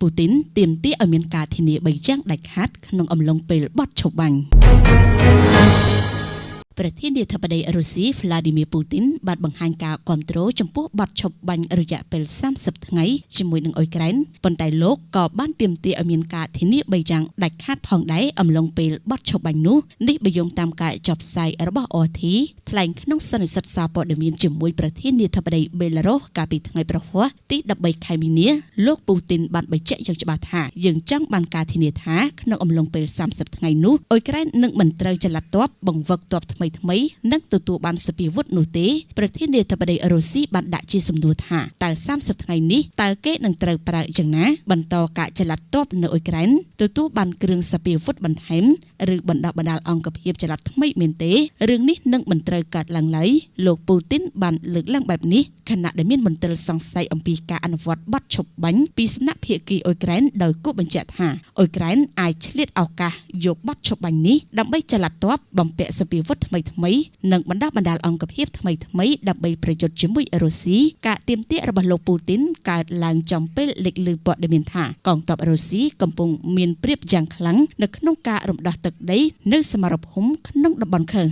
ពូទីនទាមទារឲ្យមានការធានា3យ៉ាងដាច់ខាតក្នុងអំឡុងពេលបោះឈប់បាញ់ប្រធានាធិបតីរុស្ស៊ី Vladimir Putin បានបង្ហាញការគាំទ្រចំពោះបទឈប់បាញ់រយៈពេល30ថ្ងៃជាមួយនឹងអ៊ុយក្រែនប៉ុន្តែលោកក៏បានទាមទារឲ្យមានការធានា3យ៉ាងដាច់ខាតផងដែរអំឡុងពេលបទឈប់បាញ់នោះនេះបើយោងតាមការចុះផ្សាយរបស់ RT ថ្លែងក្នុងសន្និសីទសារព័ត៌មានជាមួយប្រធានាធិបតីបេឡារុសកាលពីថ្ងៃប្រហ័សទី13ខែមីនាលោកពូទីនបានបញ្ជាក់យ៉ាងច្បាស់ថាយើងចង់បានការធានាថាក្នុងអំឡុងពេល30ថ្ងៃនោះអ៊ុយក្រែននឹងមិនត្រូវចល័តទ័ពបង្វឹកទ័ពថ្មីនឹងទទួលបានសពាវុធនោះទេប្រធានាធិបតីរុស្ស៊ីបានដាក់ជាសំណួរថាតើ30ថ្ងៃនេះតើគេនឹងត្រូវប្រើយ៉ាងណាបន្តការចល័តទ័ពនៅអ៊ុយក្រែនទទួលបានគ្រឿងសពាវុធបន្ថែមឬបណ្ដោះបណ្ដាលអង្គភាពចល័តថ្មីមែនទេរឿងនេះនឹងមិនត្រូវកើតឡើងឡើយលោកពូទីនបានលើកឡើងបែបនេះខណៈដែលមានមន្ទិលសង្ស័យអំពីការអនុវត្តបទឈប់បាញ់ពីសំណាក់ភាគីអ៊ុយក្រែនដោយគូបញ្ជាក់ថាអ៊ុយក្រែនអាចឆ្លៀតឱកាសយកបទឈប់បាញ់នេះដើម្បីចល័តទ័ពបំពាក់សពាវុធថ្មីនិងបណ្ដាបណ្ដាលអង្គភាពថ្មីដើម្បីប្រយុទ្ធជាមួយរុស្ស៊ីការទាមទាររបស់លោកពូទីនកើតឡើងចំពេលលេចឮព័ត៌មានថាកងទ័ពរុស្ស៊ីកំពុងមានព្រៀបយ៉ាងខ្លាំងនៅក្នុងការរំដោះទឹកដីនៅសមរភូមិក្នុងតំបន់ខឺ